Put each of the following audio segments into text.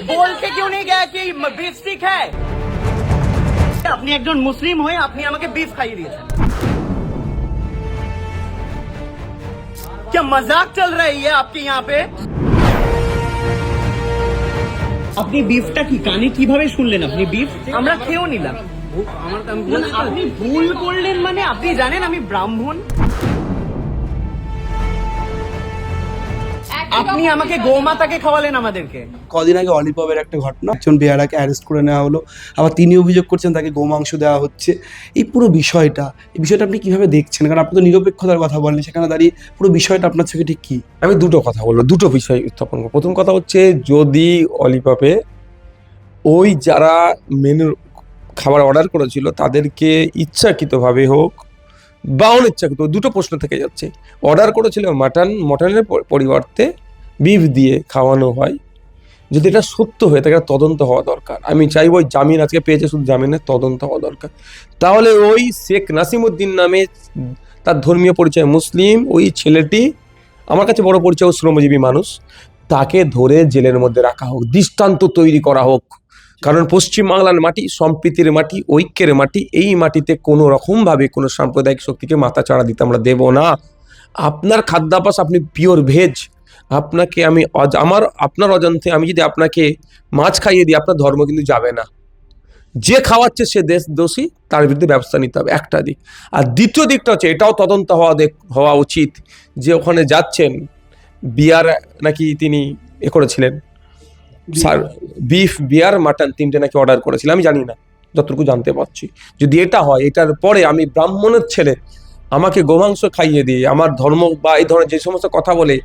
बोल के क्यों नहीं गया कि बीफ स्टिक है? আপনি একজন মুসলিম হয়ে আপনি আমাকে বিফ খাইয়ে দিয়েছেন। क्या मजाक चल रही है आपके यहाँ पे? আপনি বিফটা কি কানে কিভাবে শুনলেন? আপনি বিফ আমরা খেয়েও নিলাম। আপনি ভুল করলেন মানে আপনি জানেন আমি ব্রাহ্মণ। আপনি আমাকে গোমাতাকে খাওয়ালেন আমাদেরকে। কদিন আগে অলিপবের একটা ঘটনা, একজন বেয়ারাকে অ্যারেস্ট করে নেওয়া হলো, আবার তিনি অভিযোগ করছেন তাকে গোমাংস দেওয়া হচ্ছে। এই পুরো বিষয়টা আপনি কিভাবে দেখছেন? কারণ আপনি তো নিরপেক্ষতার কথা বলেন, সেখানে দাঁড়িয়ে পুরো বিষয়টা আপনার চোখে ঠিক কি? আমি দুটো কথা বলবো, দুটো বিষয় উত্থাপন করবো। প্রথম কথা হচ্ছে, যদি অলিপপে ওই যারা মেনু খাবার অর্ডার করেছিল তাদেরকে ইচ্ছাকৃতভাবে হোক বা অনিচ্ছাকৃত, দুটো প্রশ্ন থেকে যাচ্ছে। অর্ডার করেছিল মটনের পরিবর্তে বিফ দিয়ে খাওয়ানো হয়, যদি এটা সত্য হয়ে থাকে তদন্ত হওয়া দরকার। আমি চাইব ওই জামিন আজকে পেয়েছে, শুধু জামিনের তদন্ত হওয়া দরকার। তাহলে ওই শেখ নাসিমউদ্দিন নামে, তার ধর্মীয় পরিচয় মুসলিম, ওই ছেলেটি আমার কাছে বড় পরিচয় শ্রমজীবী মানুষ, তাকে ধরে জেলের মধ্যে রাখা হোক, দৃষ্টান্ত তৈরি করা হোক। কারণ পশ্চিমবাংলার মাটি সম্প্রীতির মাটি, ঐক্যের মাটি। এই মাটিতে কোনো রকমভাবে কোনো সাম্প্রদায়িক শক্তিকে মাথা চাড়া দিতে আমরা দেব না। আপনার খাদ্যাভ্যাস, আপনি পিওর ভেজ, আপনাকে আমি আপনার অজান্তে আমি যদি আপনাকে মাছ খাইয়ে দিই, আপনার ধর্ম কিন্তু যাবে না। যে খাওয়াচ্ছে সে দোষী, তার বিরুদ্ধে ব্যবস্থা নিতে হবে, একটা দিক। আর দ্বিতীয় দিকটা হচ্ছে, এটাও তদন্ত হওয়া উচিত যে ওখানে যাচ্ছেন বিয়ার নাকি তিনি করেছিলেন, বিফ বিয়ার মাটন তিনটে নাকি অর্ডার করেছিলেন, আমি জানি না, যতটুকু জানতে পারছি। যদি এটা হয়, এটার পরে আমি ব্রাহ্মণের ছেলে আমাকে গোমাংস খাইয়ে দিয়ে আমার ধর্ম বা এই ধরনের যে সমস্ত কথা বলে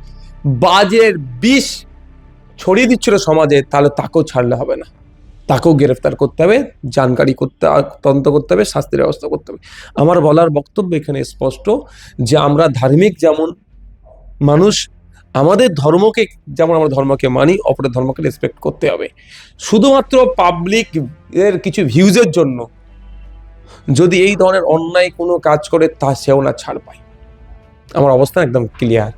বাজের বিষ ছড়িয়ে দিচ্ছিল সমাজে, তাহলে তাকেও ছাড়লে হবে না, তাকেও গ্রেফতার করতে হবে, জানকারি তদন্ত করতে হবে, শাস্তির ব্যবস্থা করতে হবে। আমার বলার বক্তব্য এখানে স্পষ্ট যে আমরা ধার্মিক যেমন মানুষ, আমাদের ধর্মকে যেমন আমরা ধর্মকে মানি, অপরের ধর্মকে রেসপেক্ট করতে হবে। শুধুমাত্র পাবলিক এর কিছু ভিউজের জন্য যদি এই ধরনের অন্যায় কোনো কাজ করে, তা সেও না ছাড় পায়। আমার অবস্থান একদম ক্লিয়ার।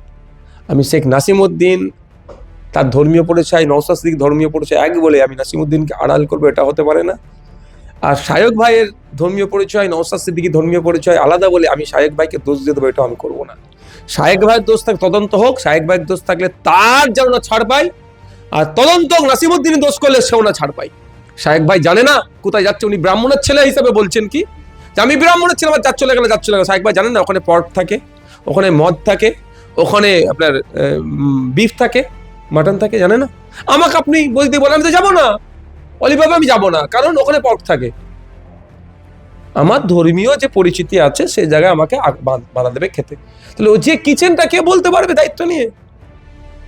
আমি শেখ নাসিমউদ্দিন তার ধর্মীয় পরিচয়, নওশাদ সিদ্দিক ধর্মীয় পরিচয় এক বলে আমি নাসিমউদ্দিনকে আড়াল করবো, এটা হতে পারে না। আর শায়ক ভাইয়ের ধর্মীয় পরিচয়, নওশাদ সিদ্দিকীর ধর্মীয় পরিচয় আলাদা বলে আমি শায়ক ভাইকে দোষ দিয়ে দেবো, এটা আমি করবো না। শায়েক ভাইয়ের দোষ থাকলে তদন্ত হোক, শায়েক ভাইয়ের দোষ থাকলে তার যেন না ছাড় পায়, আর তদন্ত হোক নাসিমউদ্দিন দোষ করলে সেও না ছাড় পায়। শায়েক ভাই জানে না কোথায় যাচ্ছে, উনি ব্রাহ্মণের ছেলে হিসাবে বলছেন কি যে আমি ব্রাহ্মণের ছেলে, আমার যাচ্ছ গেলে যাচ্ছ গেলে। শায়েক ভাই জানেন না ওখানে পর্ক থাকে, ওখানে মদ থাকে, ওখানে আপনার বিফ থাকে, মাটন থাকে, জানে না? আমাকে আপনি বলতে বলেন, আমি তো যাবো না অলিভাবে, আমি যাবো না, কারণ ওখানে পর্ক থাকে। আমার ধর্মীয় যে পরিচিতি আছে সেই জায়গায় আমাকে বাধা দেবে খেতে। তাহলে ও যে কিচেনটা কে বলতে পারবে দায়িত্ব নিয়ে?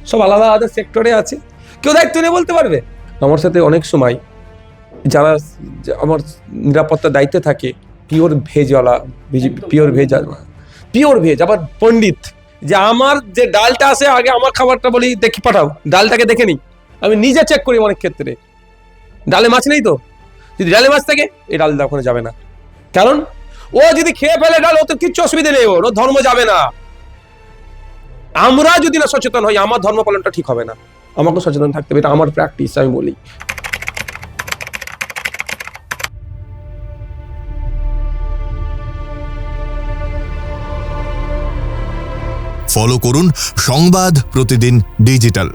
সব আলাদা আলাদা সেক্টরে আছে, কেউ দায়িত্ব নিয়ে বলতে পারবে? আমার সাথে অনেক সময় যারা আমার নিরাপত্তার দায়িত্বে থাকে, পিওর ভেজওয়ালা, পিওর ভেজ, আবার পণ্ডিত, যে আমার যে ডালটা আসে আগে আমার খাবারটা বলি দেখি পাঠাও, ডালটাকে দেখে নিই, আমি নিজে চেক করি অনেক ক্ষেত্রে। ডালে মাছ নেই তো, যদি ডালে মাছ থাকে এই ডালটা ওখানে যাবে না, কারণ ও যদি খেয়ে ফেলে ডাল, ও তো কিচ্ছু অসুবিধা নেই, ওর ধর্ম যাবে না। আমরা যদি না সচেতন হই, আমার ধর্ম পালনটা ঠিক হবে না, আমাকে সচেতন থাকতে হবে, এটা আমার প্র্যাকটিস, আমি বলি। ফলো করুন সংবাদ প্রতিদিন ডিজিটাল।